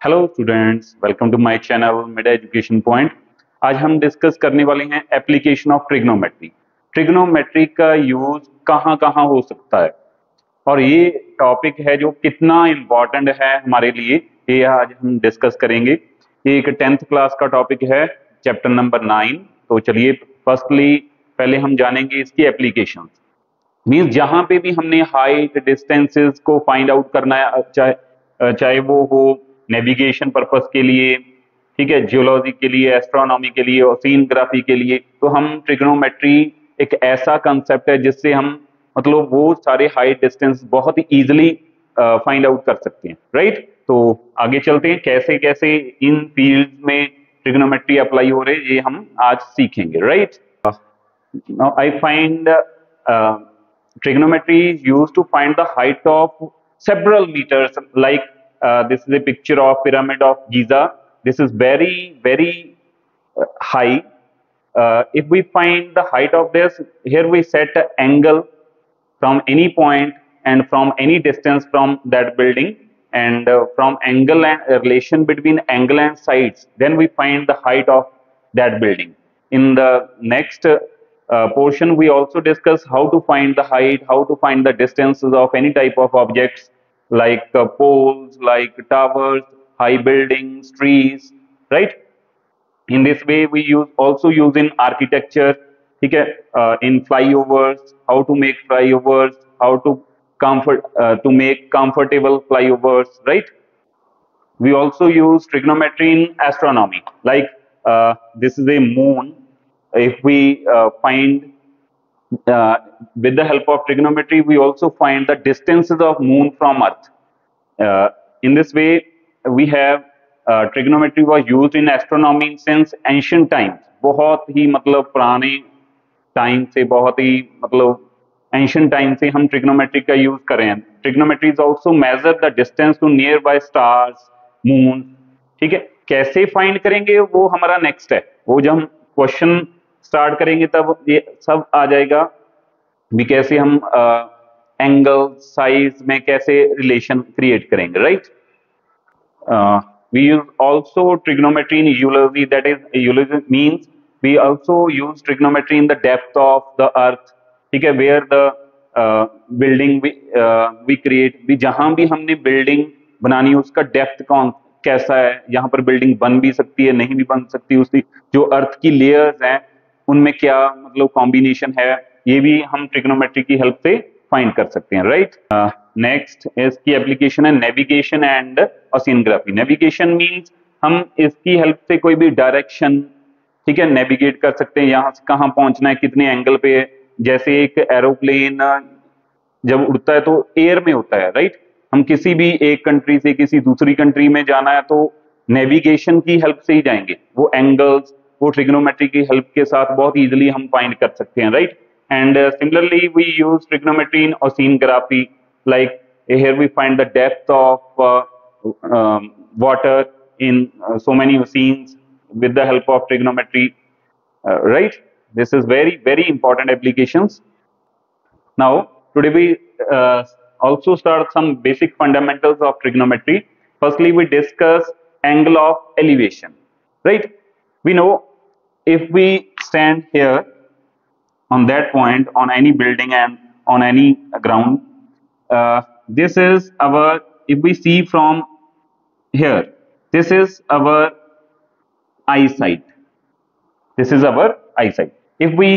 Hello students, welcome to my channel mid education point. आज हम discuss करने वाले हैं एप्लीकेशन ऑफ ट्रिग्नोमेट्री। ट्रिग्नोमेट्री का यूज कहाँ कहाँ हो सकता है और ये टॉपिक है जो कितना इम्पोर्टेंट है हमारे लिए, ये आज हम डिस्कस करेंगे। ये एक 10th क्लास का टॉपिक है, चैप्टर नंबर 9। तो चलिए फर्स्टली पहले हम जानेंगे इसकी एप्लीकेशन। मीन्स जहां पे भी हमने हाइट डिस्टेंसेस को फाइंड आउट करना है, चाहे वो हो नेविगेशन पर्पस के लिए, ठीक है, जियोलॉजी के लिए, एस्ट्रोनॉमी के लिए, ओशिनोग्राफी के लिए, तो हम ट्रिग्नोमेट्री एक ऐसा कंसेप्ट है जिससे हम मतलब वो सारे हाइट डिस्टेंस बहुत ही इजीली फाइंड आउट कर सकते हैं, राइट। तो आगे चलते हैं, कैसे कैसे इन फील्ड में ट्रिग्नोमेट्री अप्लाई हो रहे हैं ये हम आज सीखेंगे, right. Now I find trigonometry is used to find the height of several meters. Like this is a picture of pyramid of Giza. This is very high. If we find the height of this, here we set an angle from any point and from any distance from that building, and from angle and relation between angle and sides, then we find the height of that building. In the next portion, we also discuss how to find the height, how to find the distances of any type of objects like poles, like towers, high buildings, trees, right? In this way we use also use in architecture, ठीक है, in flyovers, how to make flyovers, how to make comfortable flyovers, right? We also use trigonometry in astronomy, like this is a moon. If we find uh, with the help of trigonometry, we also find the distances of moon from earth. In this way, we have trigonometry was used in astronomy since ancient times. बहुत ही मतलब पुराने time से, बहुत ही मतलब ancient time से हम trigonometry का use कर रहे हैं। Trigonometry is also measure the distance to near by stars, moon, ठीक है। कैसे फाइंड करेंगे वो हमारा नेक्स्ट है, वो जब हम क्वेश्चन स्टार्ट करेंगे तब ये सब आ जाएगा भी, कैसे हम एंगल साइज में कैसे रिलेशन क्रिएट करेंगे, right. We use also trigonometry in geology. That is, geology means we also use trigonometry in the depth of the earth, ठीक है, where the building we create, भी जहां भी हमने बिल्डिंग बनानी है उसका डेप्थ कौन कैसा है, यहाँ पर बिल्डिंग बन भी सकती है, नहीं भी बन सकती, उसकी जो अर्थ की लेयर्स हैं उनमें क्या मतलब कॉम्बिनेशन है, ये भी हम ट्रिग्नोमेट्री की हेल्प से फाइंड कर सकते हैं, राइट। नेक्स्ट इसकी एप्लीकेशन है navigation and oceanography. Navigation means हम इसकी हेल्प से कोई भी डायरेक्शन, ठीक है, नेविगेट कर सकते हैं, यहाँ से कहाँ पहुंचना है, कितने एंगल पे है। जैसे एक एरोप्लेन जब उड़ता है तो एयर में होता है, राइट। हम किसी भी एक कंट्री से किसी दूसरी कंट्री में जाना है तो नेविगेशन की हेल्प से ही जाएंगे, वो एंगल्स वो ट्रिग्नोमेट्री की हेल्प के साथ बहुत इजीली हम फाइंड कर सकते हैं, right. And similarly, we use trigonometry in oceanography. Like here, we find the depth of water in so many oceans with the help of trigonometry. Right? This is very important applications. Now, today we also start some basic fundamentals of trigonometry. Firstly, we discuss angle of elevation. Right? We know if we stand here on that point on any building and on any ground, this is our, if we see from here, this is our eyesight, this is our eyesight. If we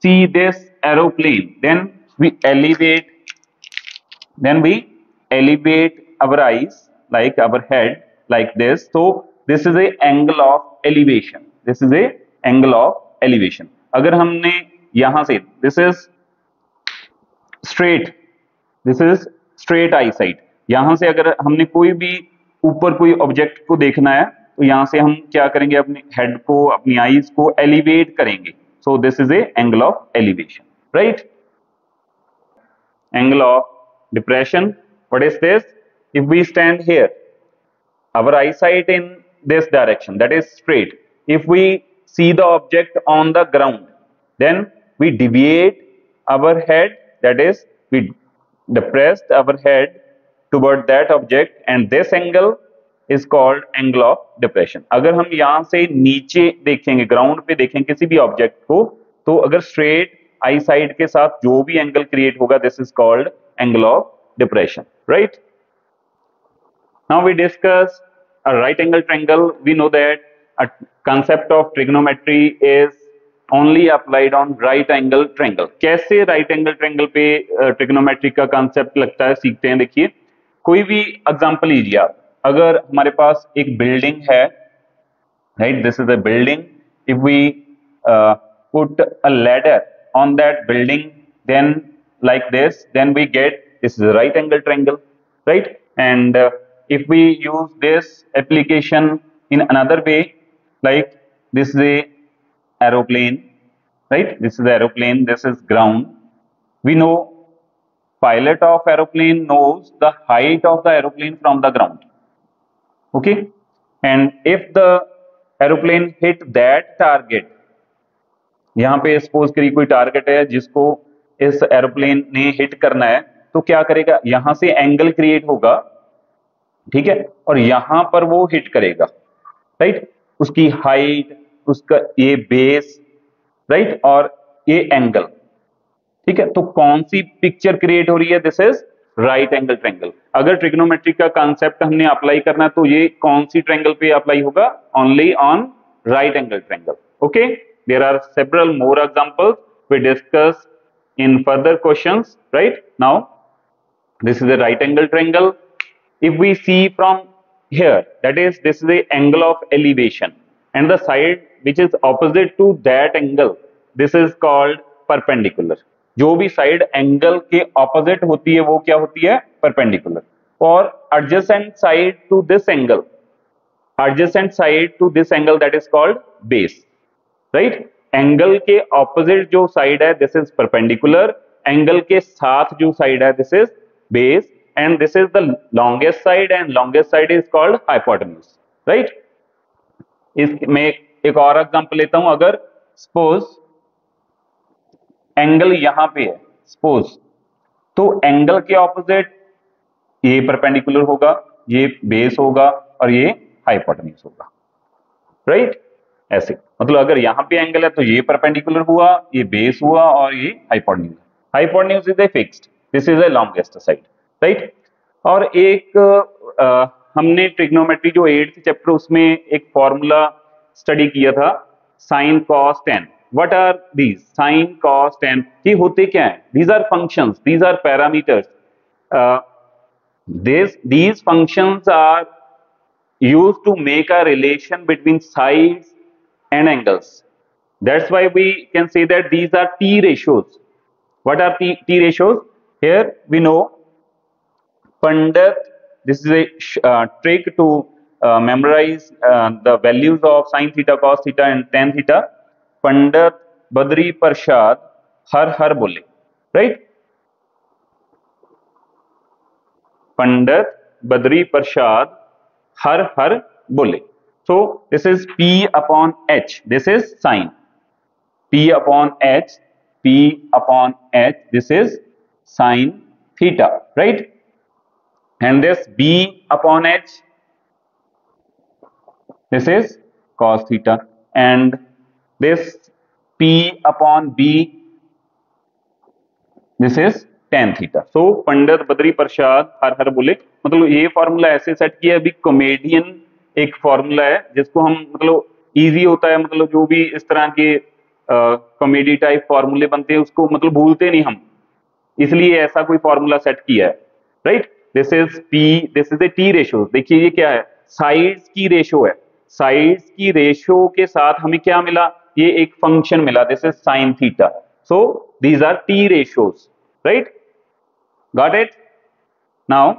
see this aeroplane, then we elevate our eyes like our head like this. So this is a angle of elevation, this is a angle of elevation. अगर हमने यहां से, this is straight, this is straight I site, यहां से अगर हमने कोई भी ऊपर कोई ऑब्जेक्ट को देखना है तो यहां से हम क्या करेंगे, अपने हेड को, अपनी आईज को एलिवेट करेंगे। So this is a angle of elevation, right. Angle of depression, what is this? If we stand here, our eyesight in this direction, that is straight. If we see the object on the ground, then we deviate our head, that is we depress our head toward that object, and this angle is called angle of depression. अगर हम यहाँ से नीचे देखेंगे, ground पे देखें किसी भी ऑब्जेक्ट को, तो अगर स्ट्रेट आई साइड के साथ जो भी एंगल क्रिएट होगा, this is called angle of depression, right? Now we discuss a right angle triangle. We know that a concept of trigonometry is only applied on right angle triangle. कैसे right angle triangle पे trigonometry का concept लगता है, सीखते हैं. देखिए, कोई भी एग्जांपल लीजिए आप. अगर हमारे पास एक बिल्डिंग है, right? This is a building. If we put a ladder on that building, then like this, then we get this is a right angle triangle, right? And if we use this application in another way, like this is a aeroplane, right? This is the aeroplane, this is ground. We know pilot of aeroplane knows the height of the aeroplane from the ground, okay? And if the aeroplane hit that target, यहाँ पे suppose करिए कोई target है जिसको इस aeroplane ने hit करना है, तो क्या करेगा, यहां से एंगल क्रिएट होगा, ठीक है, और यहां पर वो हिट करेगा, राइट? उसकी हाइट, उसका ये बेस, राइट, और ये एंगल, ठीक है. तो कौन सी पिक्चर क्रिएट हो रही है? This is right angle triangle. अगर ट्रिग्नोमेट्री का कॉन्सेप्ट हमने अप्लाई करना है तो ये कौन सी ट्रायंगल पे अप्लाई होगा? Only on right angle triangle. Okay, there are several more examples we discuss in further questions. Right now, this is a right angle triangle. If we see from here, that is, this is the angle of elevation, and the side which is opposite to that angle, this is called perpendicular. जो भी side angle के opposite होती है वो क्या होती है? Perpendicular. और adjacent side to this angle, adjacent side to this angle, that is called base. Right? Angle के ऑपोजिट जो साइड है दिस इज परपेंडिकुलर, एंगल के साथ जो साइड है this is base, and this is the longest side, and longest side is called hypotenuse. Right? इसमें एक और एग्जांपल लेता हूं. अगर सपोज एंगल यहां पे है, सपोज, तो एंगल के ऑपोजिट ये परपेंडिकुलर होगा, ये बेस होगा, और ये हाइपोटेन्यूज होगा. राइट? ऐसे मतलब अगर यहां पे एंगल है तो ये परपेंडिकुलर हुआ, ये बेस हुआ, और ये hypotenuse. Hypotenuse is a fixed, this is A longest side. Right? और एक हमने ट्रिग्नोमेट्री जो 8th चैप्टर उसमें एक फॉर्मूला स्टडी किया था, sine cos tan. What are these? Sine cos tan, ये होते क्या है? These are functions, these are parameters. these functions are used to make a relation between sides and angles. That's why we can say that these are T ratios. What are T ratios? Here we know Pandit, this is a trick to memorize the values of sin theta, cos theta and tan theta. Pandit Badri Prasad har bole, right? Pandit Badri Prasad har bole. So this is P upon H. This is sine. P upon H. P upon H. This is sine theta, right? And this B upon H. This is cos theta. And this P upon B. This is tan theta. So Pandit Badri Prasad हर बोले, मतलब ये formula ऐसे set किया. अभी comedian एक formula है जिसको हम मतलब इजी होता है, मतलब जो भी इस तरह के कॉमेडी टाइप फॉर्मूले बनते हैं उसको मतलब भूलते नहीं हम, इसलिए ऐसा कोई फॉर्मूला सेट किया है. Right? This is P, this is A T ratio. देखिए ये क्या है? साइड्स की रेशियो है. साइड्स की रेशियो के साथ हमें क्या मिला? ये एक फंक्शन मिला, this is sine theta. So these R T ratios. Right? Got it? Now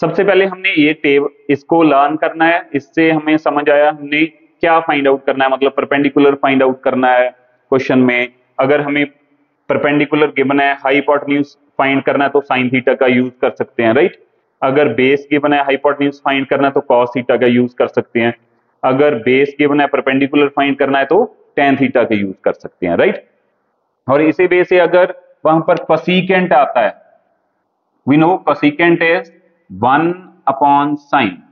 सबसे पहले हमने ये टेब इसको लर्न करना है. इससे हमें समझ आया हमने क्या फाइंड आउट करना है, मतलब परपेंडिकुलर फाइंड आउट करना है क्वेश्चन में. अगर हमें परपेंडिकुलर गिवन है, हाइपोटेन्यूज फाइंड करना है तो साइन थीटा का यूज कर सकते हैं. राइट? अगर बेस गिवन है, हाइपोटेन्यूज फाइंड करना है तो कॉस थीटा का यूज कर सकते हैं. अगर बेस गिवन है, परपेंडिकुलर फाइंड करना है तो टेन थीटा का यूज कर सकते हैं. राइट? और इसी बेस से अगर वहां पर कोसेकेंट आता है, We know cosecant is 1 upon sine.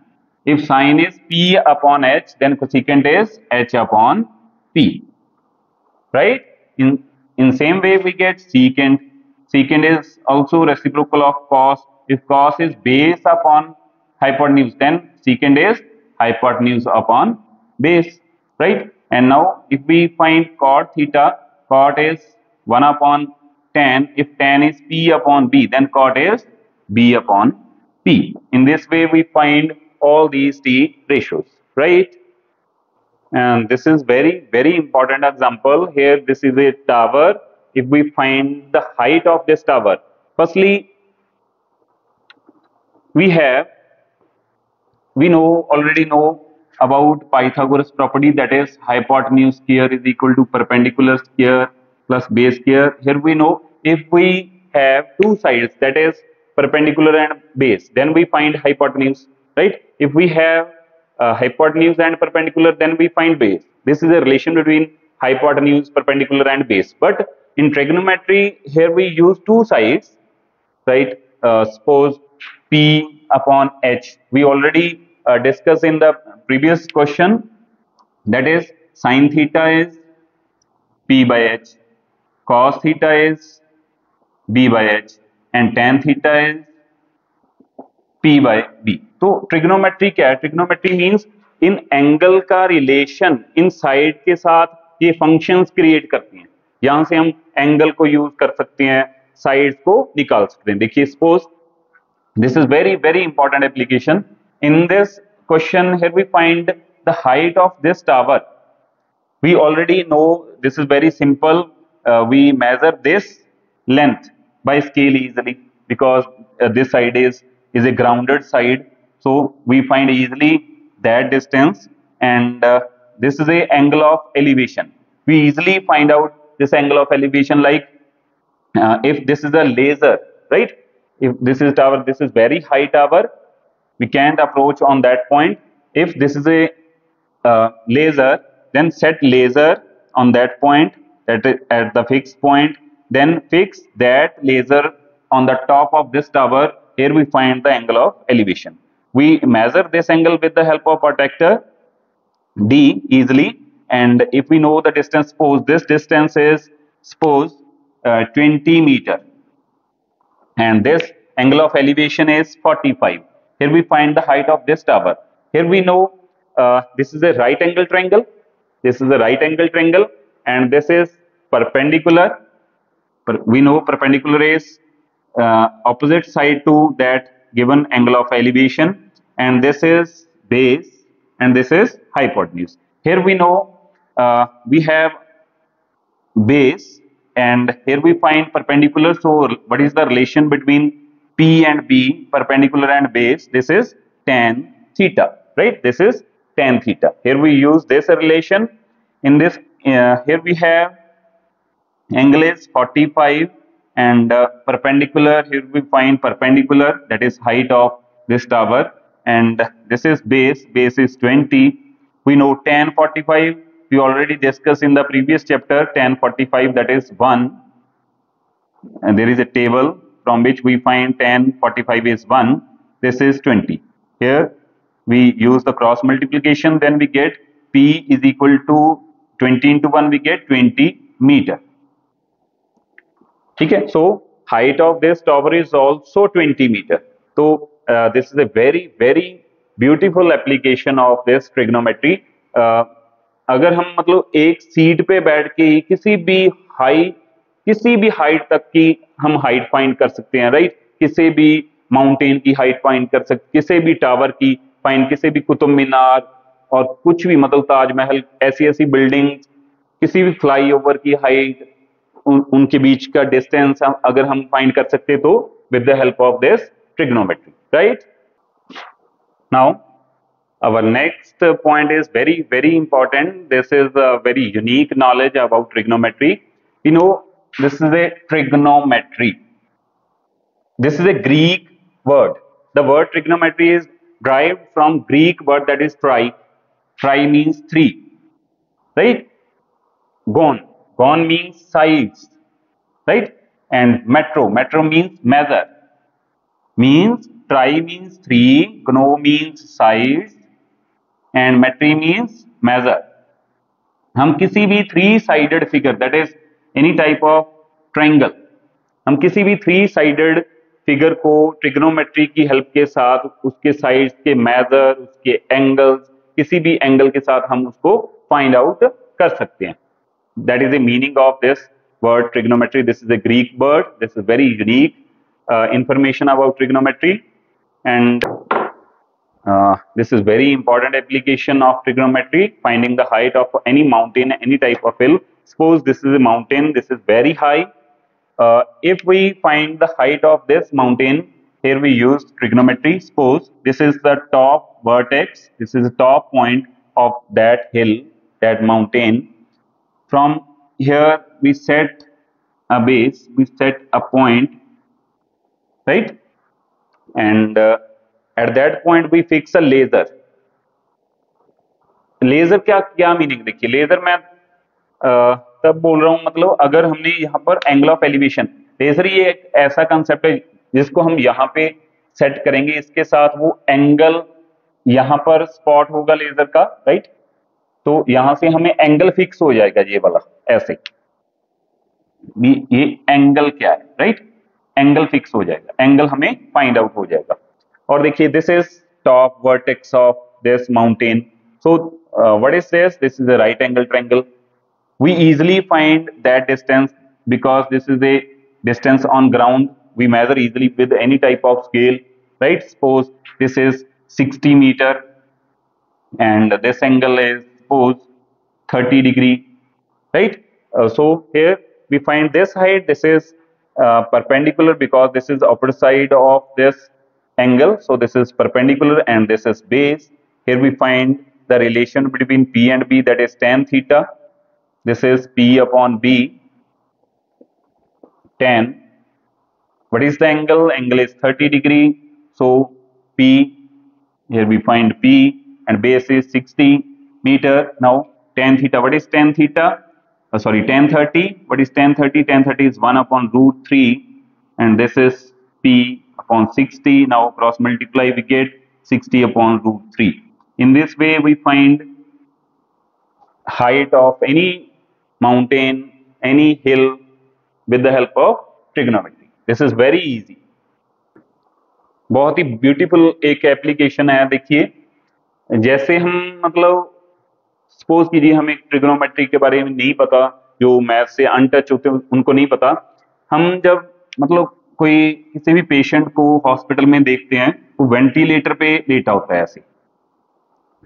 If sine is p upon h, then cosecant is h upon p, right? In same way we get secant. Secant is also reciprocal of cos. If cos is base upon hypotenuse, then secant is hypotenuse upon base, right? And now if we find cot theta, cot is 1 upon tan. If tan is p upon b, then cot is b upon p. In this way we find all these t ratios, right? And this is very important example. Here this is a tower. If we find the height of this tower, firstly we have we know already know about Pythagoras property, that is hypotenuse square is equal to perpendicular square plus base square. Here we know if we have two sides, that is perpendicular and base, then we find hypotenuse, right? If we have hypotenuse and perpendicular, then we find base. This is a relation between hypotenuse, perpendicular and base. But in trigonometry, here we use two sides, right? Suppose P upon H. We already discussed in the previous question, that is sine theta is P by H, cos theta is B by H, and tan theta is P by B. तो trigonometry क्या है? Trigonometry means in angle का relation in side के साथ ये functions create करती हैं. यहां से हम एंगल को यूज कर सकते हैं, साइड्स को निकाल सकते हैं. देखिए suppose this is very important application. In this question here we find the height of this tower. We already know this is very simple. We measure this length by scale easily, because this side is a grounded side, so we find easily that distance. And this is a angle of elevation. We easily find out this angle of elevation, like if this is a laser, right? If this is tower, this is very high tower, we can't approach on that point. If this is a laser, then set laser on that point, at the fixed point, then fix that laser on the top of this tower. Here we find the angle of elevation. We measure this angle with the help of protractor D easily. And if we know the distance, suppose this distance is 20 meter, and this angle of elevation is 45. Here we find the height of this tower. Here we know this is a right angle triangle. This is a right angle triangle, and this is perpendicular. We know perpendicular is opposite side to that given angle of elevation, and this is base, and this is hypotenuse. Here we know we have base, and here we find perpendicular. So what is the relation between P and B, perpendicular and base? This is tan theta, right? This is tan theta. Here we use this relation. In this here we have angle is 45, and perpendicular, here we find perpendicular, that is height of this tower, and this is base is 20. We know tan 45, we already discussed in the previous chapter, tan 45, that is 1, and there is a table from which we find tan 45 is 1, this is 20. Here we use the cross multiplication, then we get P is equal to 20 into 1, we get 20 meter. Okay, so height of this tower is also 20 meter. So this is a very beautiful application of this trigonometry. अगर हम मतलब एक seat पे बैठ के ही किसी भी height तक की हम हाइट फाइंड कर सकते हैं, राइट? किसी भी माउंटेन की हाइट फाइंड कर सकते, किसी भी टावर की फाइंड, किसी भी कुतुब मीनार और कुछ भी मतलब ताजमहल, ऐसी बिल्डिंग, किसी भी फ्लाईओवर की हाइट, उनके बीच का डिस्टेंस अगर हम फाइंड कर सकते तो with the help of this trigonometry, right? Now our next point is very important. This is a very unique knowledge about trigonometry. You know, this is a trigonometry. This is a Greek word. The word trigonometry is derived from Greek word that is tri. Tri means three, right? Gon means sides, right? And metro means measure. means tri means 3, gno means size, and metry means measure. हम किसी भी three sided figure, that is any type of triangle, हम किसी भी three sided figure को trigonometry की help के साथ उसके साइड्स के मेजर, उसके एंगल्स, किसी भी एंगल के साथ हम उसको फाइंड आउट कर सकते हैं. That is the meaning of this word trigonometry. This is a Greek word. This is very unique information about trigonometry, and this is very important application of trigonometry. Finding the height of any mountain, any type of hill. Suppose this is a mountain. This is very high. If we find the height of this mountain, here we use trigonometry. Suppose this is the top vertex. This is the top point of that hill, that mountain. From here we set a base, we set a point, right? And at that point we fix a laser. Laser क्या meaning देखिए, laser मैं तब बोल रहा हूं, मतलब अगर हमने यहाँ पर एंगल ऑफ एलिवेशन, लेजर ये एक ऐसा कंसेप्ट है जिसको हम यहाँ पे सेट करेंगे, इसके साथ वो एंगल यहाँ पर स्पॉट होगा लेजर का, राइट? तो यहां से हमें एंगल फिक्स हो जाएगा, ये वाला ऐसे, ये एंगल क्या है, राइट? एंगल फिक्स हो जाएगा, एंगल हमें फाइंड आउट हो जाएगा. और देखिए this is top vertex of this mountain. So what is this? This is a right angle triangle. We easily find that distance because this is a distance on ground. We measure easily with any type of scale, right? Suppose this is 60 meter and this angle is suppose 30 degree, right? So here we find this height. This is perpendicular because this is upper side of this angle. So this is perpendicular and this is base. Here we find the relation between P and B, that is tan theta. This is P upon B, tan. What is the angle? Angle is 30 degree. So P, here we find P, and base is 60 meter. Now tan theta. What is tan theta? Sorry, tan 30. What is tan 30? Tan 30 is 1 upon root 3, and this is P upon 60. Now cross multiply, we get 60 upon root 3. In this way, we find height of any mountain, any hill with the help of trigonometry. This is very easy. बहुत ही beautiful एक application है. देखिए जैसे हम मतलब suppose कीजिए हमें trigonometry के बारे में नहीं पता, जो मैथ से अनटच होते हैं उनको नहीं पता, हम जब मतलब कोई किसी भी पेशेंट को हॉस्पिटल में देखते हैं वो वेंटिलेटर पे लेटा होता है ऐसे,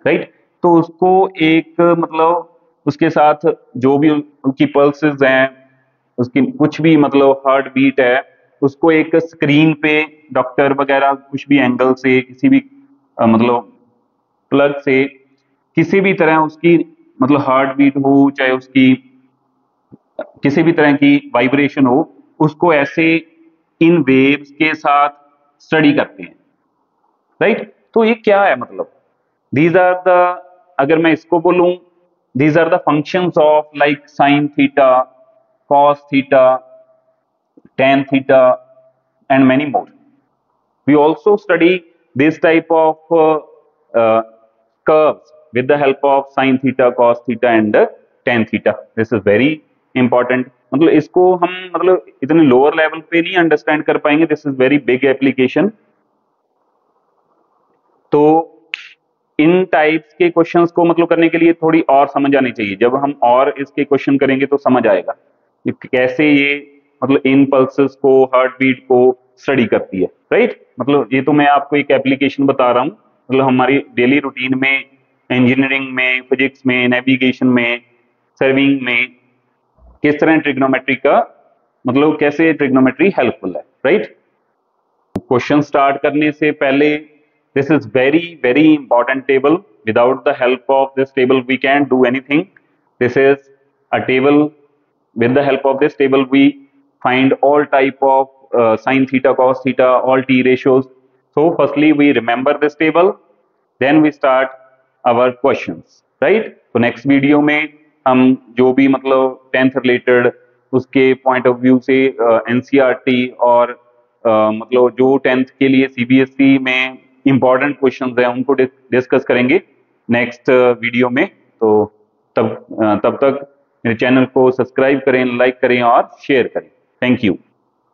राइट? तो उसको एक मतलब उसके साथ जो भी उसकी पल्सेस हैं, उसकी कुछ भी मतलब हार्ट बीट है, उसको एक स्क्रीन पे डॉक्टर वगैरह कुछ भी एंगल से किसी भी मतलब प्लग से किसी भी तरह उसकी मतलब हार्ट बीट हो, चाहे उसकी किसी भी तरह की वाइब्रेशन हो, उसको ऐसे इन वेव्स के साथ स्टडी करते हैं, राइट? तो ये क्या है मतलब, दीज आर द, अगर मैं इसको बोलूं, these are the functions of like sin theta, cos theta, tan theta, and many more. We also study this type of curves with the help of sin theta, cos theta, and tan theta. This is very important. मतलब इसको हम मतलब इतने lower level पे नहीं understand कर पाएंगे. This is very big application. तो इन टाइप्स के क्वेश्चंस को मतलब करने के लिए थोड़ी और समझ आनी चाहिए. जब हम और इसके क्वेश्चन करेंगे तो समझ आएगा कि कैसे ये मतलब इन पल्सेस को, हार्ट बीट को स्टडी करती है, राइट? मतलब ये तो मैं आपको एक एप्लीकेशन बता रहा हूँ. मतलब हमारी डेली रूटीन में, इंजीनियरिंग में, फिजिक्स में, नेविगेशन में, सर्विंग में किस तरह ट्रिग्नोमेट्री का मतलब कैसे ट्रिग्नोमेट्री हेल्पफुल है, राइट? क्वेश्चन स्टार्ट करने से पहले, this is very important table. Without the help of this table we can't do anything. This is a table. With the help of this table we find all type of sin theta, cos theta, all t ratios. So firstly we remember this table, then we start our questions, right? So next video में हम जो भी मतलब 10th related उसके point of view से NCERT और मतलब जो 10th के लिए सीबीएसई में इंपॉर्टेंट क्वेश्चंस हैं उनको डिस्कस करेंगे नेक्स्ट वीडियो में। तो तब तक मेरे चैनल को सब्सक्राइब करें, लाइक करें और शेयर करें। Thank you.